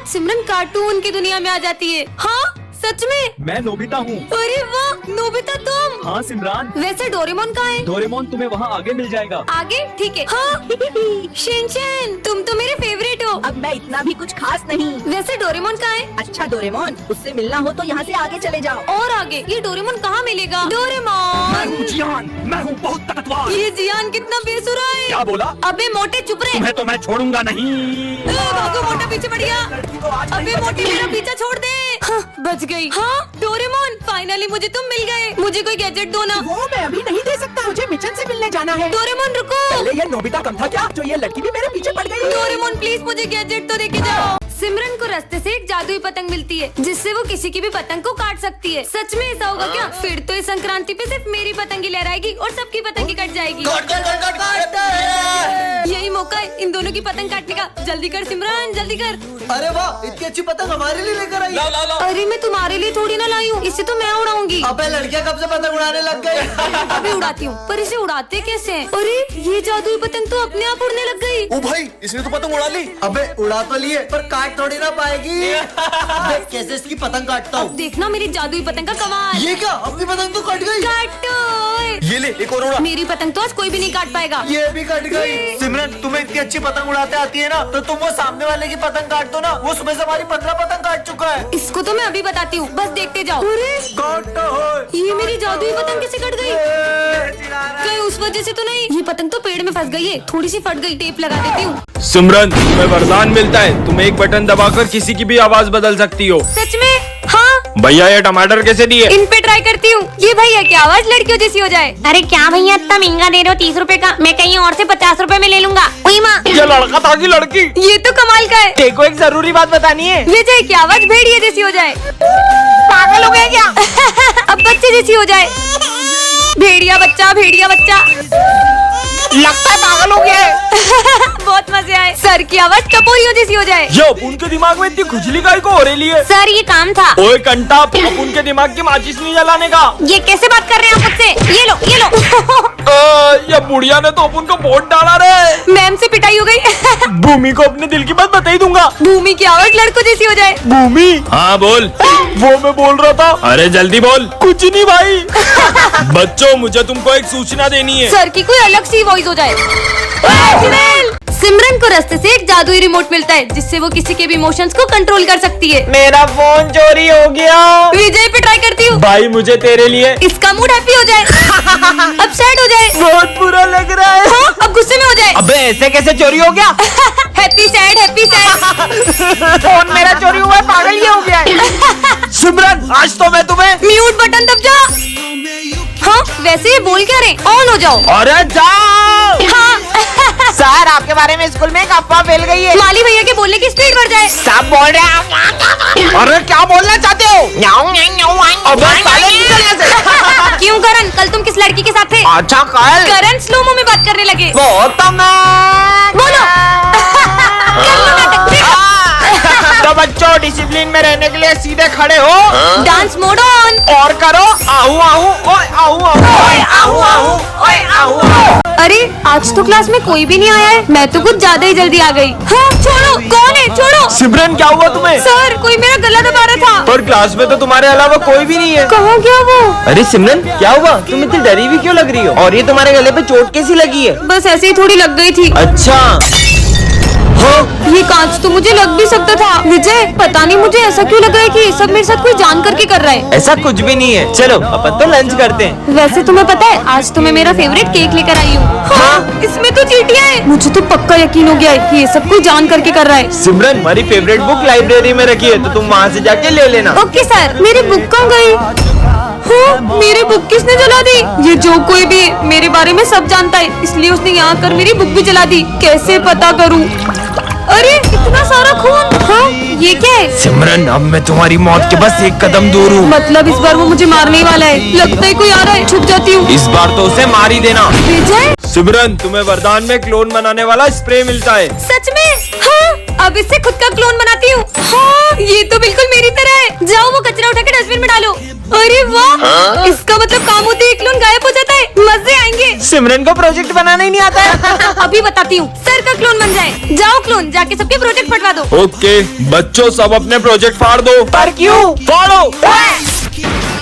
सिमरन cartoon की दुनिया में आ जाती है। हाँ सच में? मैं नोबिता हूँ। अरे वाह, नोबिता तुम? हाँ सिमरान। वैसे डोरेमोन कहाँ है? डोरेमोन तुम्हें वहाँ आगे मिल जाएगा। आगे? ठीक है। हाँ शिनचैन, तुम तो मेरे फेवरेट हो। अब मैं इतना भी कुछ खास नहीं। वैसे डोरेमोन कहाँ है? अच्छा डोरेमोन, उससे मिलना हो तो यहाँ से आगे चले जाओ। और आगे? ये डोरेमोन कहाँ मिलेगा? डोरेमोन। मैं हूँ जियान, मैं हूँ बहुत ताकतवर। ये जियान कितना बेसुरा है। क्या बोला? अबे मोटे चुप रहे। तुम्हें तो मैं छोड़ूंगा नहीं। भागो मोटा, पीछे पड़ गया। अबे मोटे मेरा पीछा छोड़ दे। हाँ, बच गई। हाँ डोरेमोन, फाइनली मुझे तुम मिल गए। मुझे कोई गैजेट दो ना। वो मैं अभी नहीं दे सकता, मुझे मिचन से मिलने जाना है। डोरेमोन रुको। पहले ये नोबिता कम था क्या, जो ये लड़की भी मेरे पीछे पड़ गई? डोरेमोन प्लीज मुझे गैजेट तो देके जाओ। सिमरन को रास्ते से एक जादुई पतंग मिलती है जिससे वो किसी की भी पतंग को काट सकती है। सच में ऐसा होगा क्या? फिर तो इस संक्रांति पे सिर्फ मेरी पतंग ही लहराएगी और सबकी पतंग ही कट जाएगी। यही मौका है इन दोनों की पतंग काटने का। जल्दी कर सिमरन, जल्दी कर। अरे वाह, इतनी अच्छी पतंग हमारे लिए लेकर आई। अरे मैं तुम्हारे लिए थोड़ी ना लाई हूँ, इसे तो मैं उड़ाऊंगी। अबे लड़कियां कब से पतंग उड़ाने लग गई? अभी उड़ाती हूँ, पर इसे उड़ाते कैसे हैं? अरे ये जादुई पतंग तो अपने आप उड़ने लग गई। ओ भाई, इसने तो पतंग उड़ा ली। अबे उड़ा तो लिए, पर काट थोड़ी ना पाएगी। देख कैसे इसकी पतंग काटता अब हूँ। देखना मेरी जादुई पतंग का कमाल। ये क्या, अपनी पतंग तो कट गई। काटो। ये ले एक और उड़ा। मेरी पतंग तो आज कोई भी नहीं काट पाएगा। ये भी कट गई। सिमरन, तुम्हें इतनी अच्छी पतंग उड़ाते आती है ना, तो तुम वो सामने वाले की पतंग काट दो ना। वो सुबह से हमारी 15 पतंग काट चुका है। इसको तो मैं अभी बताती हूँ, बस देखते जाओ। काटो। ये मेरी जादुई पतंग कैसे कट गई? कहीं उस वजह से तो नहीं? ये पतंग तो पेड़ में फंस गई है, थोड़ी सी फट गई। टेप लगा देती हूँ। सिमरन, तुम्हें वरदान मिलता है, तुम एक बटन दबाकर किसी की भी आवाज बदल सकती हो। सच में? हाँ। भैया ये टमाटर कैसे दिए? इन पे ट्राई करती हूँ। ये भैया की आवाज लड़कियों जैसी हो जाए। अरे क्या भैया इतना महंगा दे रहे हो? 30 रुपए का, मैं कहीं और से 50 रुपए में ले लूंगा। ओई माँ, ये लड़का था कि लड़की? ये तो कमाल का है। देखो एक जरूरी बात बतानी है। विजय की आवाज भेड़िया जैसी हो जाए। पागल हो गए क्या? अब बच्चे जैसी हो जाए। भेड़िया बच्चा, भेड़िया बच्चा। लगता है पागल हो गया है। बहुत मजे आए। सर की आवाज टपोरियों जैसी हो जाए। ये उनके दिमाग में इतनी खुजली काहे को हो रही है? सर ये काम था। ओए कंटा, अब उनके दिमाग की माचिस नहीं जलाने का। ये कैसे बात कर रहे हैं आप मुझसे? ये लो, ये लो। ये बुढ़िया ने तो अपन को वोट डाला रे। मैम से पिटाई हो गई। भूमि को अपने दिल की बात बता ही दूंगा। भूमि की आवाज लड़कों जैसी हो जाए। भूमि? हाँ बोल। वो मैं बोल रहा था। अरे जल्दी बोल। कुछ नहीं भाई। बच्चों, मुझे तुमको एक सूचना देनी है। सर की कोई अलग सी वॉइस हो जाए। सिमरन को रास्ते से एक जादुई रिमोट मिलता है जिससे वो किसी के भी इमोशंस को कंट्रोल कर सकती है। मेरा फोन चोरी हो गया। विजय पे ट्राई करती हूँ। भाई मुझे तेरे लिए। इसका मूड हैप्पी हो जाए। अब सैड हो जाए। बहुत बुरा लग रहा है। हाँ, अब गुस्से में हो जाए। अबे ऐसे कैसे चोरी हो गया? Happy sad, happy sad. Phone मेरा चोरी हुआ है, पागल ये हो गया है। सिमरन, आज तो मैं तुम्हें। म्यूट बटन दब जा। हाँ वैसे ये बोल क्या रहे? ऑन हो जाओ। अरे जाओ। हाँ। सर आपके बारे में स्कूल में एक अफवाह फैल गई है। माली भैया के बोलने की स्पीड बढ़ जाए। सब बोल रहे हैं। अरे क्या बोलना चाहते हो? अबे क्यों करण, कल तुम किस लड़की के साथ थे? अच्छा कल। करण स्लोमो में बात करने लगे। बोलो। कर लो नाटक, देखो। तो बच्चों, डिसिप्लिन में रहने के लिए सीधे खड़े हो। Dance mode on. और करो आहू आहू, ओए आहू आहू, ओए आहू आहू, ओए आहू आहू। अरे आज तो क्लास में कोई भी नहीं आया है। मैं तो कुछ ज्यादा ही जल्दी आ गई। हाँ छोड़ो, कौन है? छोड़ो। सिमरन क्या हुआ तुम्हें? सर कोई मेरा गला दबा रहा था। पर क्लास में तो तुम्हारे अलावा कोई भी नहीं है। कहाँ गया वो? अरे सिमरन क्या हुआ? तुम इतनी डरी हुई क्यों लग रही हो? और ये तुम्हारे गले पे चोट कैसी लगी है? बस ऐसे ही थोड़ी लग गई थी। अच्छा। ये कांच तो मुझे लग भी सकता था। विजय पता नहीं मुझे ऐसा क्यों लग रहा है कि ये सब मेरे साथ कोई जान करके कर रहा है। ऐसा कुछ भी नहीं है। चलो अपन तो लंच करते हैं। वैसे तुम्हें पता है आज तो मैं मेरा फेवरेट केक लेकर आई हूँ। हाँ, इसमें तो चींटियां हैं। मुझे तो पक्का यकीन हो गया है कि ये सब कोई जान करके कर रहा है। सिमरन, हमारी फेवरेट बुक लाइब्रेरी में रखी है, तो तुम वहाँ से जाके ले लेना। Okay sir. मेरी बुक कहाँ गई? हाँ, मेरी बुक किसने जला दी? ये जो कोई भी मेरे बारे में सब जानता है, इसलिए उसने यहाँ कर मेरी बुक भी जला दी। कैसे पता करूँ? अरे इतना सारा खून। हाँ ये क्या है? सिमरन, अब मैं तुम्हारी मौत के बस एक कदम दूर हूँ। मतलब इस बार वो मुझे मारने ही वाला है। लगता है कोई आ रहा है, छुप जाती हूँ। इस बार तो उसे मार ही देना। विजय सिमरन, तुम्हें वरदान में क्लोन बनाने वाला स्प्रे मिलता है। सच में? हाँ, अब इससे खुद का क्लोन बनाती हूँ। हाँ, ये तो बिल्कुल मेरी तरह है। जाओ वो कचरा उठा के डस्टबिन में डालो। अरे वाह, इसका मतलब काम होते ही क्लोन गायब हो जाता है। मजे आएंगे। सिमरन को प्रोजेक्ट बनाना ही नहीं आता है। अभी बताती हूँ। सर का क्लोन बन जाए। जाओ क्लोन, जाके सबके प्रोजेक्ट प्रोजेक्ट फटवा दो। ओके बच्चों सब अपने प्रोजेक्ट फाड़ दो। पर क्यों? फाड़ो।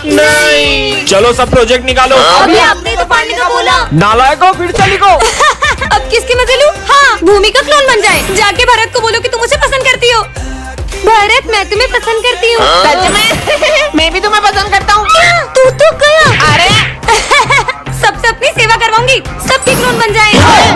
नहीं चलो सब प्रोजेक्ट निकालो। अभी आपने तो फाड़ने का बोला। नालायको फिर से लिखो। अब किसके मजे लूं? हाँ, भूमि का क्लोन बन जाए। जाके भरत को बोलो कि तुम मुझे पसंद करती हो। भरत मैं तुम्हें पसंद करती हूँ। सच में? मैं भी तुम्हें पसंद करता हूँ। तू तो गया। अरे सबसे अपनी सेवा करवाऊंगी, सबके क्लोन बन जाए।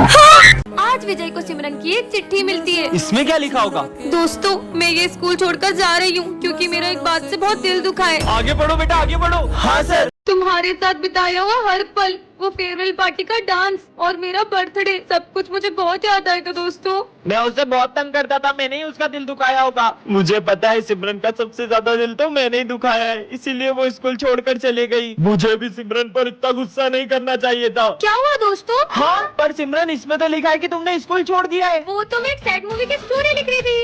हाँ। आज विजय को सिमरन की एक चिट्ठी मिलती है। इसमें क्या लिखा होगा? दोस्तों मैं ये स्कूल छोड़कर जा रही हूँ क्योंकि मेरा एक बात से बहुत दिल दुखा है। आगे बढ़ो बेटा आगे बढ़ो। हाँ सर। तुम्हारे साथ बिताया हुआ हर पल, वो फेयरवेल पार्टी का डांस और मेरा बर्थडे, सब कुछ मुझे बहुत याद आएगा दोस्तों। मैं उसे बहुत तंग करता था, मैंने ही उसका दिल दुखाया होगा। मुझे पता है सिमरन का सबसे ज्यादा दिल तो मैंने ही दुखाया है, इसीलिए वो स्कूल छोड़कर चली गई। मुझे भी सिमरन पर इतना गुस्सा नहीं करना चाहिए था। क्या हुआ दोस्तों? हाँ पर सिमरन इसमें तो लिखा है कि तुमने स्कूल छोड़ दिया है। वो तो मैं एक सैड मूवी की स्टोरी लिख रही थी।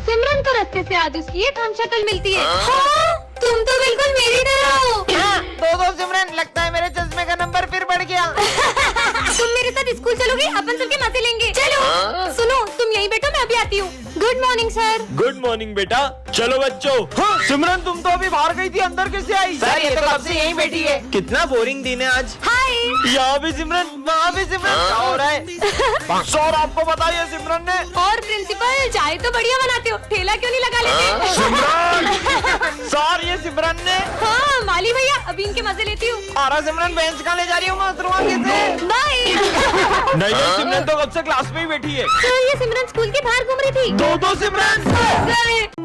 सिमरन को रास्ते से आज उसकी एक हम शक्ल मिलती है। हाँ, तुम तो बिल्कुल मेरी तरह हो। दो सिमरन, लगता है मेरे चश्मे का नंबर फिर बढ़ गया। तुम मेरे साथ स्कूल चलोगे, अपन सबके मजे लेंगे। चलो। सुनो तुम यहीं बैठो, मैं अभी आती हूँ। Good morning sir. Good morning बेटा। चलो बच्चों। सिमरन तुम तो अभी बाहर गई थी, अंदर कैसे आई? सर ये तो कब से यहीं बैठी है। कितना बोरिंग दिन है आज। हाय। यहाँ भी सिमरन वहाँ भी सिमरन, क्या हो रहा है? सर आपको बताइए सिमरन ने। और प्रिंसिपल चाय तो बढ़िया बनाते हो, ठेला क्यों नहीं लगा लेते? सर ये सिमरन ने। हाँ माली भैया अभी इनके मजे लेती हूँ। आरा सिमरन बेंच कहाँ ले जा रही हूँ मैं उतरूँगा कैसे? बाय। नहीं सिमरन तो कब से क्लास में ही बैठी है। सर ये सिमरन स्कूल के बाहर घूम रही थी। दो सिमरन।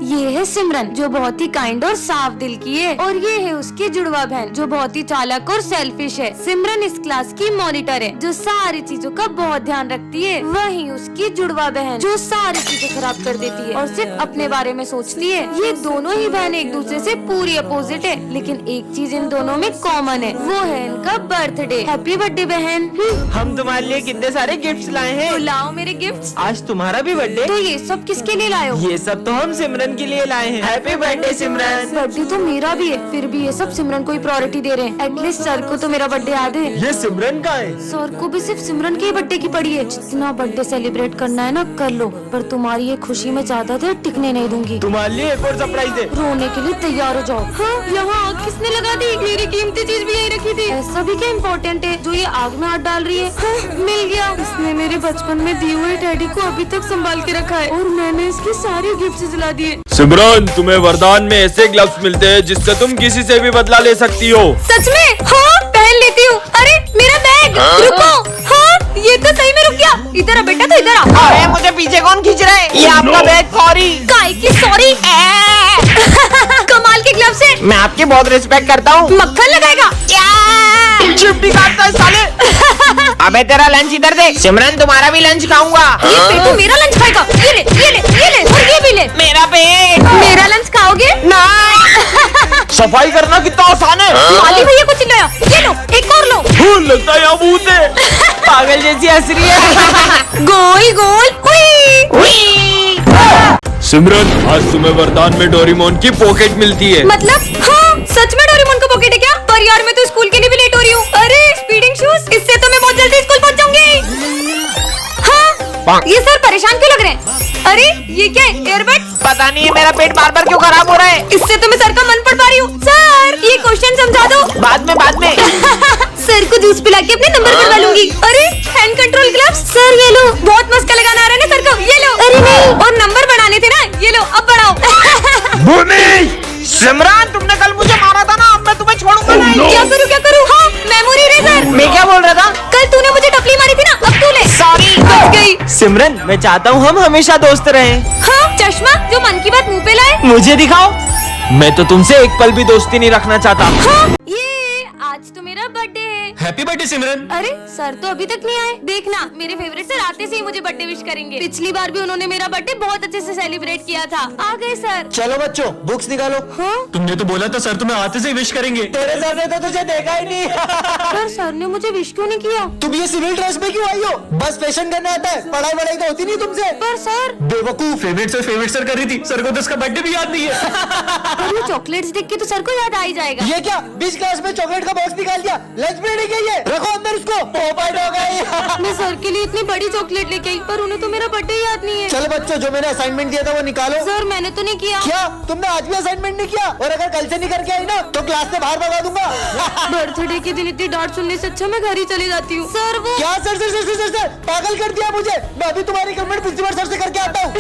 ये है सिमरन जो बहुत ही काइंड और साफ दिल की है, और ये है उसकी जुड़वा बहन जो बहुत ही चालाक और सेल्फिश है। सिमरन इस क्लास की मॉनिटर है जो सारी चीजों का बहुत ध्यान रखती है। वहीं उसकी जुड़वा बहन जो सारी चीजें खराब कर देती है और सिर्फ अपने बारे में सोचती है। ये दोनों ही बहन एक दूसरे से पूरी अपोजिट है, लेकिन एक चीज इन दोनों में कॉमन है, वो है इनका बर्थडे। हैप्पी बर्थडे बहन। हम तुम्हारे लिए कितने सारे गिफ्ट्स लाए हैं। तो लाओ मेरे गिफ्ट्स। आज तुम्हारा भी बर्थडे। तो ये सब किसके लिए लाए हो? ये सब तो हम सिमरन के लिए लाए हैं। हैप्पी बर्थडे सिमरन। बर्थडे तो मेरा भी है, फिर भी ये सब सिमरन को ही प्रायोरिटी दे रहे हैं। एटलीस्ट सर को तो मेरा बर्थडे याद है। ये सिमरन का है। सर को भी सिर्फ सिमरन के ही बर्थडे की पड़ी है। जितना बर्थडे सेलिब्रेट करना है ना कर लो, पर तुम्हारी ये खुशी में ज्यादा देर टिकने नहीं दूंगी। तुम्हारे लिए एक और सरप्राइज है। रोने के लिए तैयार हो जाओ। हाँ यहाँ आग किसने लगा दी? मेरी कीमती चीज भी यही रखी थी। ऐसा भी क्या इम्पोर्टेंट है जो ये आग में हाथ डाल रही है? हाँ, मिल गया। इसने मेरे बचपन में दिए हुए टेडी को अभी तक संभाल के रखा है और मैंने इसके सारे गिफ्ट जला दिए। सिमरन तुम्हें वरदान में ऐसे ग्लव्स मिलते हैं जिससे तुम किसी से भी बदला ले सकती हो। सच में? हाँ पहन लेती हूँ। अरे मेरा बैग। रुको। हाँ ये तो सही में रुक गया। इधर आ बेटा, तो इधर आ। अरे मुझे पीछे कौन खींच रहा है? ये आपका बैग। सॉरी। काय की सॉरी। कमाल के ग्लव्स है। मैं आपकी बहुत रिस्पेक्ट करता हूँ। मक्खन लगाएगा। चिपटी काटता है साले। अबे तेरा लंच इधर दे। सिमरन तुम्हारा भी लंच खाऊंगा। ये पेटू मेरा लंच खाएगा। ये ले ये ले ये ले और ये भी ले। मेरा पेट। मेरा लंच खाओगे? सफाई करना कितना आसान है। माली भैया को चिल्लाया। ये लो एक और लो। लगता है यहाँ भूत है। पागल जैसी हंस रही है। गोल गोल। हुई। सिमरन आज तुम्हें वरदान में डोरेमोन की पॉकेट मिलती है। मतलब? हाँ सच में डोरेमोन का पॉकेट है क्या? पर यार मैं तो स्कूल के लिए भी लेट हो रही हूँ। अरे स्पीडिंग शूज, इससे तो मैं बहुत जल्दी स्कूल पहुँच जाऊंगी। हाँ ये सर परेशान क्यों लग रहे हैं? अरे ये क्या है? एयरबड्स? पता नहीं है मेरा पेट बार बार क्यों खराब हो रहा है। इससे तो मैं सर का मन पढ़ पा रही हूँ। सर ये क्वेश्चन समझा दो। बाद में। सर को जूस पिला के अपने नंबर बढ़वा लूंगी। अरे हैंड कंट्रोल ग्लव्स। सर ये लो। बहुत मस्का लगाना आ रहा है ना सर को। ये लो। अरे नहीं, और नंबर बढ़ाने थे ना, ये लो अब बढ़ाओ। भूमि। सिमरन तुमने कल मुझे मारा था ना, अब मैं तुम्हें छोड़ूंगा नहीं। क्या करूँ? हाँ मेमोरी इरेजर। मैं क्या बोल रहा था? कल तूने मुझे टपली मारी थी ना, अब तू ले। सॉरी। बच गई। सिमरन मैं चाहता हूँ हम हमेशा दोस्त रहें। हाँ चश्मा जो मन की बात मुंह पे लाए। मुझे दिखाओ। मैं तो तुमसे एक पल भी दोस्ती नहीं रखना चाहता। हाँ ये आज तो मेरा बर्थडे है। हैप्पी बर्थडे सिमरन। अरे सर तो अभी तक नहीं आए। देखना मेरे फेवरेट सर आते से ही मुझे बर्थडे विश करेंगे। पिछली बार भी उन्होंने मेरा बर्थडे बहुत अच्छे से सेलिब्रेट किया था। आ गए सर। चलो बच्चों बुक्स निकालो। हाँ तुमने तो बोला था सर तुम्हें आते से विश करेंगे। तेरे सर ने तो तुझे देखा ही नहीं। पर सर ने मुझे विश क्यों नहीं किया? तुम ये सिविल ड्रेस में क्यों आई हो? बस फैशन करना आता है, पढ़ाई वढ़ाई तो होती नहीं तुमसे। पर सर बेवकूफ, फेवरेट सर कर रही थी। सर को तो उसका बर्थडे भी याद नहीं है। पर ये चॉकलेट्स देख के तो सर को याद आ ही जाएगा। ये क्या 20 क्लास में चॉकलेट का बॉक्स निकाल दिया? लंच ब्रेक है ये? रखो अंदर इसको। पोपट हो गई। मैं सर के लिए इतनी बड़ी चॉकलेट लेके आई पर उन्हें तो मेरा बर्थडे याद नहीं है। चलो बच्चों, जो मैंने असाइनमेंट दिया था वो निकालो। सर मैंने तो नहीं किया। क्या तुमने आज भी असाइनमेंट नहीं किया? और अगर कल से नहीं करके आई ना तो क्लास से बाहर भगा दूंगा। बर्थडे के दिन इतनी डांट सुनने से अच्छा मैं घर ही चली जाती हूँ। सर वो क्या sir sir sir sir sir पागल कर दिया मुझे। मैं अभी तुम्हारी कंप्लेंट प्रिंसिपल सर से करके आता हूँ।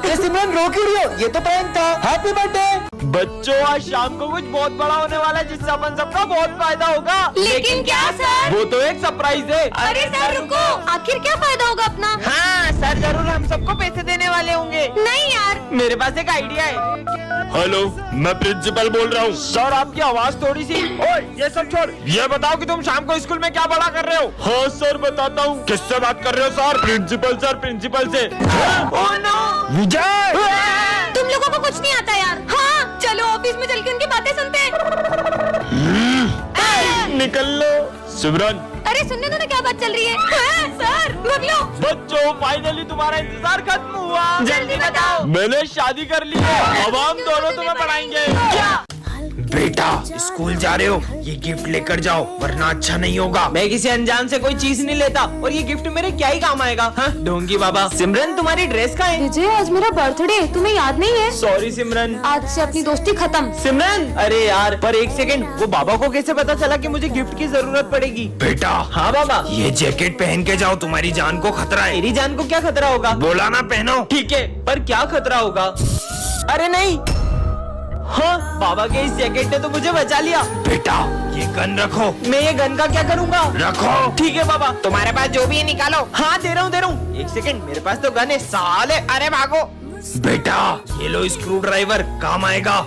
ये सिमरन रो क्यों रही हो? ये तो प्रैंक था। Happy birthday. बच्चों आज शाम को कुछ बहुत बड़ा होने वाला है जिससे अपन सबका बहुत फायदा होगा। लेकिन क्या सर? वो तो एक सरप्राइज है। अरे सर रुको, आखिर क्या फायदा होगा अपना? हाँ सर जरूर हम सबको पैसे देने वाले होंगे। नहीं यार, मेरे पास एक आइडिया है। हेलो, मैं प्रिंसिपल बोल रहा हूँ। सर आपकी आवाज थोड़ी सी। ओए ये सब छोड़, ये बताओ कि तुम शाम को स्कूल में क्या बड़ा कर रहे हो? हाँ सर बताता हूँ। किससे बात कर रहे हो सर? प्रिंसिपल से। Oh no. विजय, तुम लोगों को कुछ नहीं आता यार। हाँ चलो ऑफिस में चल के उनकी बातें सुनते हैं। निकल लो। सिमरन, अरे सुनने दो ना क्या बात चल रही है। हाँ, सर भाग लो। बच्चों फाइनली तुम्हारा इंतजार खत्म हुआ। जल्दी बताओ। मैंने शादी कर ली है। अब हम दोनों तुम्हें पढ़ाएंगे। क्या? बेटा स्कूल जा रहे हो, ये गिफ्ट लेकर जाओ वरना अच्छा नहीं होगा। मैं किसी अनजान से कोई चीज नहीं लेता और ये गिफ्ट मेरे क्या ही काम आएगा। हाँ ढोंगी बाबा। सिमरन तुम्हारी ड्रेस कहाँ है? विजय आज मेरा बर्थडे तुम्हें याद नहीं है? सॉरी सिमरन। आज से अपनी दोस्ती खत्म। सिमरन अरे यार पर एक सेकंड, वो बाबा को कैसे पता चला कि मुझे गिफ्ट की जरूरत पड़ेगी? बेटा हाँ बाबा। ये जैकेट पहन के जाओ, तुम्हारी जान को खतरा है। मेरी जान को क्या खतरा होगा? बोला ना पहनो। ठीक है पर क्या खतरा होगा? अरे नहीं। हाँ बाबा के इस जैकेट ने तो मुझे बचा लिया। बेटा ये गन रखो। मैं ये गन का क्या करूँगा? रखो। ठीक है बाबा। तुम्हारे पास जो भी है निकालो। हाँ दे रहा हूँ। एक सेकंड, मेरे पास तो गन है साले। अरे भागो। बेटा ये लो स्क्रू ड्राइवर, काम आएगा।